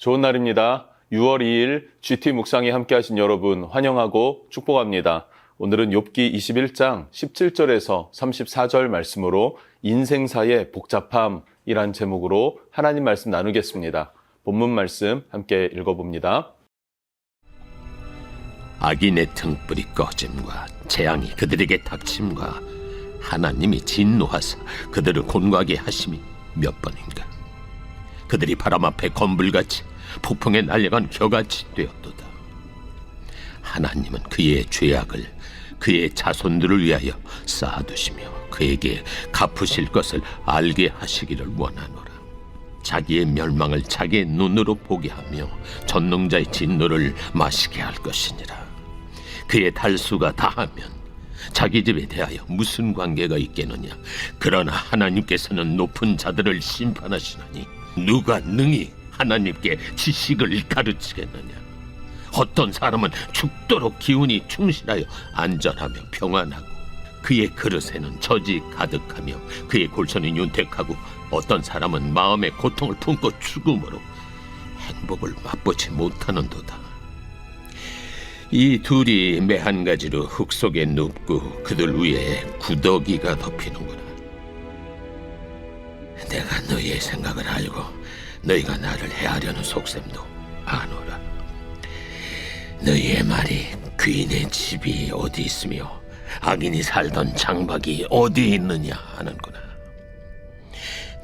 좋은 날입니다. 6월 2일 GT 묵상에 함께 하신 여러분 환영하고 축복합니다. 오늘은 욥기 21장 17절에서 34절 말씀으로 인생사의 복잡함이란 제목으로 하나님 말씀 나누겠습니다. 본문 말씀 함께 읽어봅니다. 악인의 등불이 꺼짐과 재앙이 그들에게 닥침과 하나님이 진노하사 그들을 곤고하게 하심이 몇 번인가. 그들이 바람 앞에 건불같이 폭풍에 날려간 겨같이 되었도다. 하나님은 그의 죄악을 그의 자손들을 위하여 쌓아두시며 그에게 갚으실 것을 알게 하시기를 원하노라. 자기의 멸망을 자기의 눈으로 보게 하며 전능자의 진노를 마시게 할 것이니라. 그의 달수가 다하면 자기 집에 대하여 무슨 관계가 있겠느냐. 그러나 하나님께서는 높은 자들을 심판하시나니 누가 능히 하나님께 지식을 가르치겠느냐. 어떤 사람은 죽도록 기운이 충실하여 안전하며 평안하고 그의 그릇에는 젖이 가득하며 그의 골선이 윤택하고 어떤 사람은 마음의 고통을 품고 죽음으로 행복을 맛보지 못하는도다. 이 둘이 매 한 가지로 흙 속에 눕고 그들 위에 구더기가 덮이는구나. 내가 너희의 생각을 알고 너희가 나를 해하려는 속셈도 아노라. 너희의 말이 귀인의 집이 어디 있으며 악인이 살던 장막이 어디 있느냐 하는구나.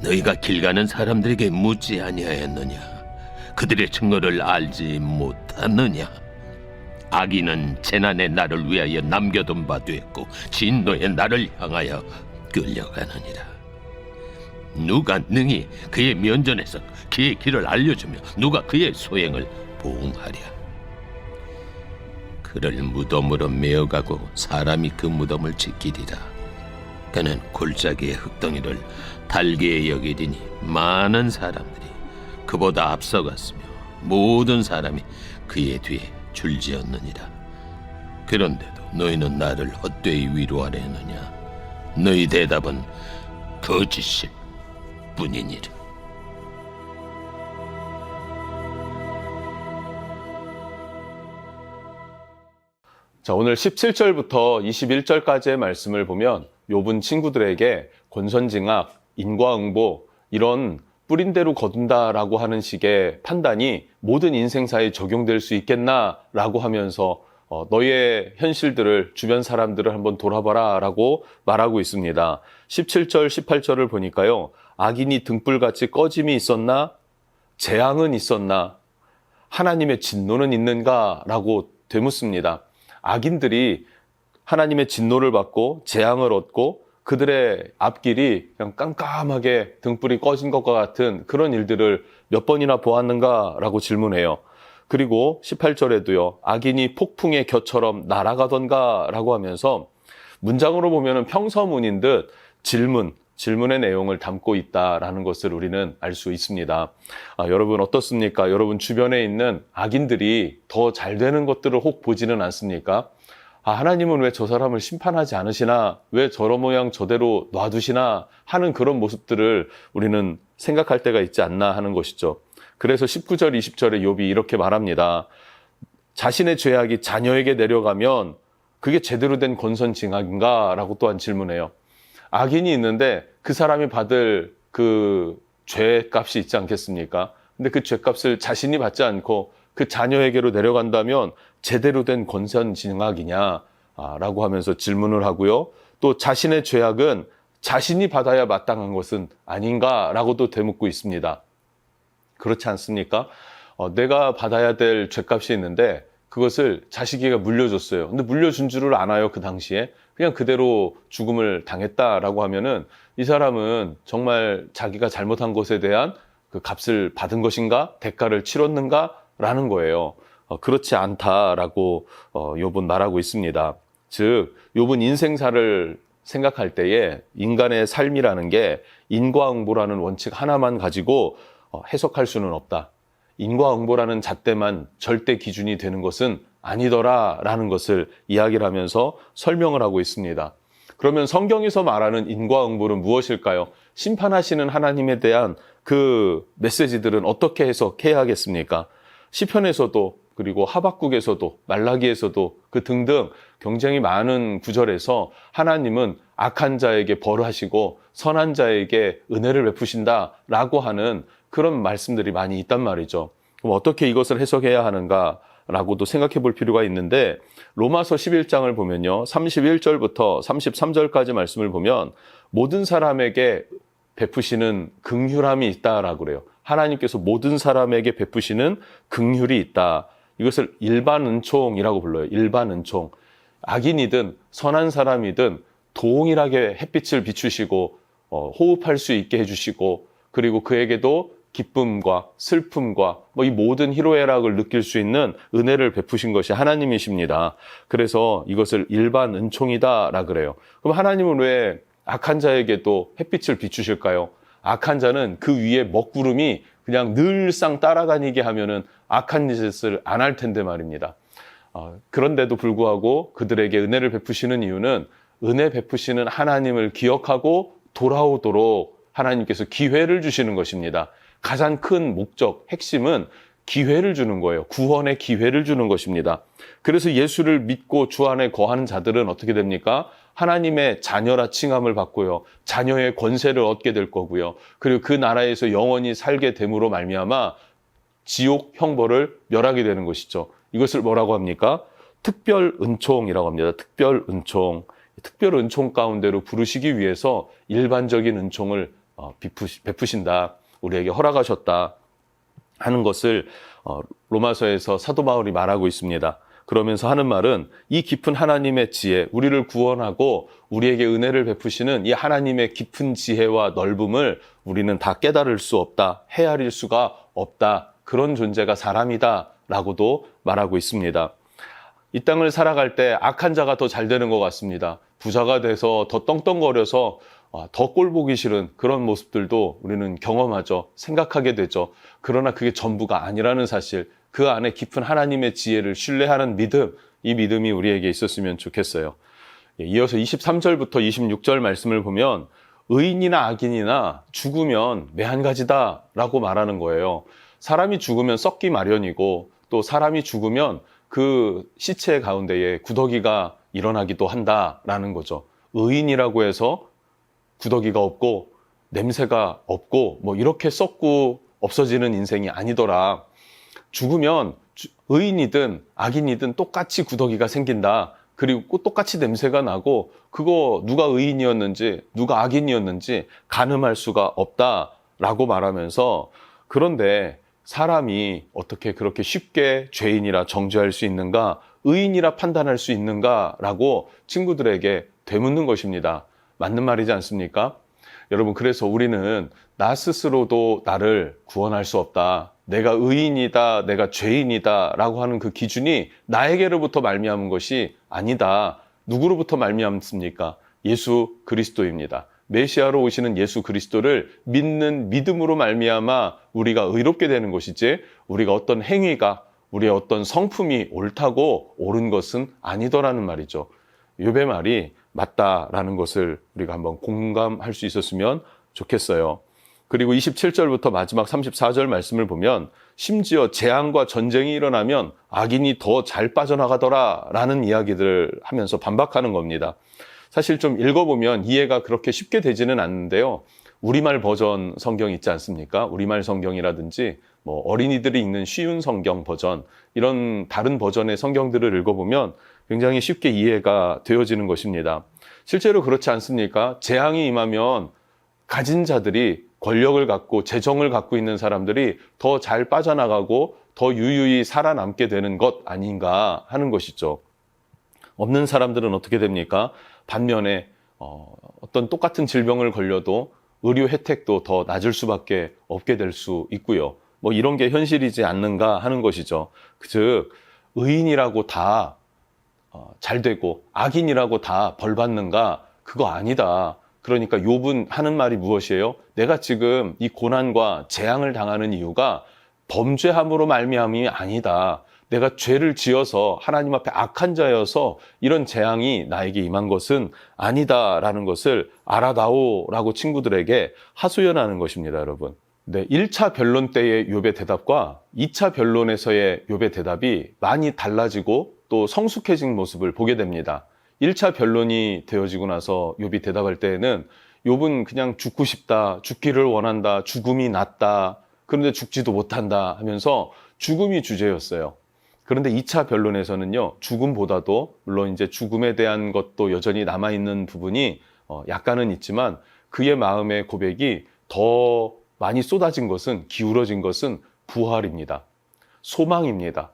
너희가 길 가는 사람들에게 묻지 아니하였느냐. 그들의 증거를 알지 못하느냐. 악인은 재난의 날을 위하여 남겨둔 바 되었고 진노의 날을 향하여 끌려가느니라. 누가 능히 그의 면전에서 그의 길을 알려주며 누가 그의 소행을 보응하랴. 그를 무덤으로 메어가고 사람이 그 무덤을 지키리라. 그는 골짜기의 흙덩이를 달게 여기리니 많은 사람들이 그보다 앞서갔으며 모든 사람이 그의 뒤에 줄지었느니라. 그런데도 너희는 나를 헛되이 위로하려 했느냐. 너희 대답은 거짓일 뿐이니라. 자, 오늘 17절부터 21절까지의 말씀을 보면 욥은 친구들에게 권선징악, 인과응보 이런 뿌린 대로 거둔다라고 하는 식의 판단이 모든 인생사에 적용될 수 있겠나라고 하면서 너의 현실들을 주변 사람들을 한번 돌아봐라 라고 말하고 있습니다. 17절, 18절을 보니까요. 악인이 등불같이 꺼짐이 있었나? 재앙은 있었나? 하나님의 진노는 있는가? 라고 되묻습니다. 악인들이 하나님의 진노를 받고 재앙을 얻고 그들의 앞길이 그냥 깜깜하게 등불이 꺼진 것과 같은 그런 일들을 몇 번이나 보았는가라고 질문해요. 그리고 18절에도요. 악인이 폭풍의 겨처럼 날아가던가라고 하면서 문장으로 보면은 평서문인 듯 질문의 내용을 담고 있다라는 것을 우리는 알 수 있습니다. 여러분 어떻습니까? 여러분 주변에 있는 악인들이 더 잘 되는 것들을 혹 보지는 않습니까? 하나님은 왜 저 사람을 심판하지 않으시나? 왜 저런 모양 저대로 놔두시나? 하는 그런 모습들을 우리는 생각할 때가 있지 않나 하는 것이죠. 그래서 19절, 20절에 욥이 이렇게 말합니다. 자신의 죄악이 자녀에게 내려가면 그게 제대로 된 권선징악인가? 라고 또한 질문해요. 악인이 있는데 그 사람이 받을 그 죄값이 있지 않겠습니까? 근데 그 죄값을 자신이 받지 않고 그 자녀에게로 내려간다면 제대로 된 권선징악이냐? 라고 하면서 질문을 하고요. 또 자신의 죄악은 자신이 받아야 마땅한 것은 아닌가? 라고도 되묻고 있습니다. 그렇지 않습니까? 내가 받아야 될 죄값이 있는데 그것을 자식이가 물려줬어요. 근데 물려준 줄을 알아요, 그 당시에. 그냥 그대로 죽음을 당했다라고 하면은 이 사람은 정말 자기가 잘못한 것에 대한 그 값을 받은 것인가? 대가를 치렀는가? 라는 거예요. 그렇지 않다라고 욥은 말하고 있습니다. 즉, 욥은 인생사를 생각할 때에 인간의 삶이라는 게 인과응보라는 원칙 하나만 가지고 해석할 수는 없다. 인과응보라는 잣대만 절대 기준이 되는 것은 아니더라라는 것을 이야기를 하면서 설명을 하고 있습니다. 그러면 성경에서 말하는 인과응보는 무엇일까요? 심판하시는 하나님에 대한 그 메시지들은 어떻게 해석해야 하겠습니까? 시편에서도 그리고 하박국에서도 말라기에서도 그 등등 굉장히 많은 구절에서 하나님은 악한 자에게 벌하시고 선한 자에게 은혜를 베푸신다라고 하는 그런 말씀들이 많이 있단 말이죠. 그럼 어떻게 이것을 해석해야 하는가라고도 생각해 볼 필요가 있는데 로마서 11장을 보면요. 31절부터 33절까지 말씀을 보면 모든 사람에게 베푸시는 긍휼함이 있다라고 그래요. 하나님께서 모든 사람에게 베푸시는 긍휼이 있다. 이것을 일반 은총이라고 불러요. 일반 은총. 악인이든 선한 사람이든 동일하게 햇빛을 비추시고 호흡할 수 있게 해주시고 그리고 그에게도 기쁨과 슬픔과 이 모든 희로애락을 느낄 수 있는 은혜를 베푸신 것이 하나님이십니다. 그래서 이것을 일반 은총이다라 그래요. 그럼 하나님은 왜 악한 자에게도 햇빛을 비추실까요? 악한 자는 그 위에 먹구름이 그냥 늘상 따라다니게 하면은 악한 짓을 안 할 텐데 말입니다. 그런데도 불구하고 그들에게 은혜를 베푸시는 이유는 은혜 베푸시는 하나님을 기억하고 돌아오도록 하나님께서 기회를 주시는 것입니다. 가장 큰 목적, 핵심은 기회를 주는 거예요. 구원의 기회를 주는 것입니다. 그래서 예수를 믿고 주 안에 거하는 자들은 어떻게 됩니까? 하나님의 자녀라 칭함을 받고요. 자녀의 권세를 얻게 될 거고요. 그리고 그 나라에서 영원히 살게 됨으로 말미암아 지옥 형벌을 멸하게 되는 것이죠. 이것을 뭐라고 합니까? 특별 은총이라고 합니다. 특별 은총. 특별 은총 가운데로 부르시기 위해서 일반적인 은총을 베푸신다. 우리에게 허락하셨다 하는 것을 로마서에서 사도 바울이 말하고 있습니다. 그러면서 하는 말은 이 깊은 하나님의 지혜, 우리를 구원하고 우리에게 은혜를 베푸시는 이 하나님의 깊은 지혜와 넓음을 우리는 다 깨달을 수 없다, 헤아릴 수가 없다. 그런 존재가 사람이다 라고도 말하고 있습니다. 이 땅을 살아갈 때 악한 자가 더 잘 되는 것 같습니다. 부자가 돼서 더 떵떵거려서 더 꼴보기 싫은 그런 모습들도 우리는 경험하죠. 생각하게 되죠. 그러나 그게 전부가 아니라는 사실, 그 안에 깊은 하나님의 지혜를 신뢰하는 믿음, 이 믿음이 우리에게 있었으면 좋겠어요. 이어서 23절부터 26절 말씀을 보면 의인이나 악인이나 죽으면 매한가지다라고 말하는 거예요. 사람이 죽으면 썩기 마련이고 또 사람이 죽으면 그 시체 가운데에 구더기가 일어나기도 한다라는 거죠. 의인이라고 해서 구더기가 없고 냄새가 없고 이렇게 썩고 없어지는 인생이 아니더라. 죽으면 의인이든 악인이든 똑같이 구더기가 생긴다. 그리고 똑같이 냄새가 나고 그거 누가 의인이었는지 누가 악인이었는지 가늠할 수가 없다라고 말하면서 그런데 사람이 어떻게 그렇게 쉽게 죄인이라 정죄할 수 있는가? 의인이라 판단할 수 있는가라고 친구들에게 되묻는 것입니다. 맞는 말이지 않습니까? 여러분, 그래서 우리는 나 스스로도 나를 구원할 수 없다. 내가 의인이다, 내가 죄인이다 라고 하는 그 기준이 나에게로부터 말미암은 것이 아니다. 누구로부터 말미암습니까? 예수 그리스도입니다. 메시아로 오시는 예수 그리스도를 믿는 믿음으로 말미암아 우리가 의롭게 되는 것이지 우리가 어떤 행위가 우리의 어떤 성품이 옳다고 옳은 것은 아니더라는 말이죠. 욥의 말이 맞다라는 것을 우리가 한번 공감할 수 있었으면 좋겠어요. 그리고 27절부터 마지막 34절 말씀을 보면 심지어 재앙과 전쟁이 일어나면 악인이 더 잘 빠져나가더라라는 이야기들을 하면서 반박하는 겁니다. 사실 좀 읽어보면 이해가 그렇게 쉽게 되지는 않는데요. 우리말 버전 성경 있지 않습니까? 우리말 성경이라든지 어린이들이 읽는 쉬운 성경 버전, 이런 다른 버전의 성경들을 읽어보면 굉장히 쉽게 이해가 되어지는 것입니다. 실제로 그렇지 않습니까? 재앙이 임하면 가진 자들이 권력을 갖고 재정을 갖고 있는 사람들이 더 잘 빠져나가고 더 유유히 살아남게 되는 것 아닌가 하는 것이죠. 없는 사람들은 어떻게 됩니까? 반면에 어떤 똑같은 질병을 걸려도 의료 혜택도 더 낮을 수밖에 없게 될 수 있고요. 이런 게 현실이지 않는가 하는 것이죠. 즉 의인이라고 다 잘 되고 악인이라고 다 벌 받는가? 그거 아니다. 그러니까 욥은 하는 말이 무엇이에요? 내가 지금 이 고난과 재앙을 당하는 이유가 범죄함으로 말미암이 아니다. 내가 죄를 지어서 하나님 앞에 악한 자여서 이런 재앙이 나에게 임한 것은 아니다라는 것을 알아다오라고 친구들에게 하소연하는 것입니다, 여러분. 네, 1차 변론 때의 욥의 대답과 2차 변론에서의 욥의 대답이 많이 달라지고 또 성숙해진 모습을 보게 됩니다. 1차 변론이 되어지고 나서 욥이 대답할 때에는 욥은 그냥 죽고 싶다, 죽기를 원한다, 죽음이 낫다, 그런데 죽지도 못한다 하면서 죽음이 주제였어요. 그런데 2차 변론에서는요, 죽음보다도 물론 이제 죽음에 대한 것도 여전히 남아있는 부분이 약간은 있지만 그의 마음의 고백이 더 많이 쏟아진 것은, 기울어진 것은 부활입니다. 소망입니다.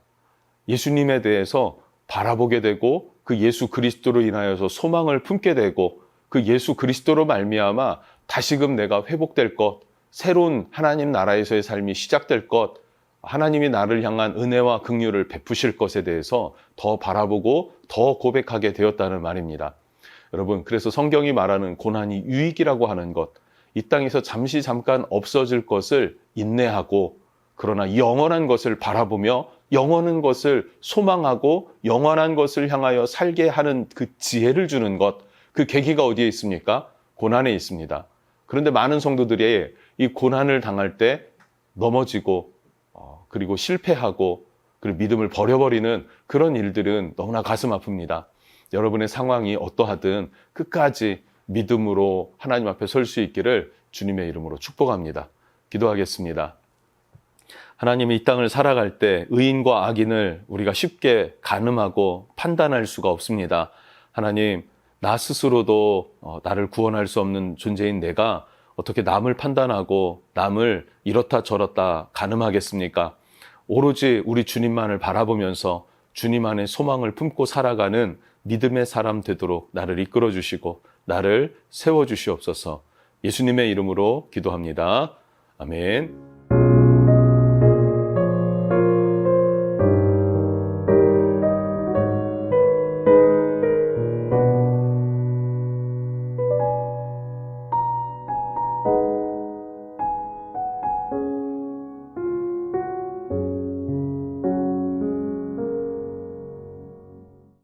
예수님에 대해서 바라보게 되고 그 예수 그리스도로 인하여서 소망을 품게 되고 그 예수 그리스도로 말미암아 다시금 내가 회복될 것, 새로운 하나님 나라에서의 삶이 시작될 것, 하나님이 나를 향한 은혜와 긍휼을 베푸실 것에 대해서 더 바라보고 더 고백하게 되었다는 말입니다. 여러분, 그래서 성경이 말하는 고난이 유익이라고 하는 것, 이 땅에서 잠깐 없어질 것을 인내하고 그러나 영원한 것을 바라보며 영원한 것을 소망하고 영원한 것을 향하여 살게 하는 그 지혜를 주는 것, 그 계기가 어디에 있습니까? 고난에 있습니다. 그런데 많은 성도들이 이 고난을 당할 때 넘어지고 그리고 실패하고 그리고 믿음을 버려버리는 그런 일들은 너무나 가슴 아픕니다. 여러분의 상황이 어떠하든 끝까지 믿음으로 하나님 앞에 설 수 있기를 주님의 이름으로 축복합니다. 기도하겠습니다. 하나님이 이 땅을 살아갈 때 의인과 악인을 우리가 쉽게 가늠하고 판단할 수가 없습니다. 하나님, 나 스스로도 나를 구원할 수 없는 존재인 내가 어떻게 남을 판단하고 남을 이렇다 저렇다 가늠하겠습니까? 오로지 우리 주님만을 바라보면서 주님 안에 소망을 품고 살아가는 믿음의 사람 되도록 나를 이끌어 주시고 나를 세워 주시옵소서. 예수님의 이름으로 기도합니다. 아멘.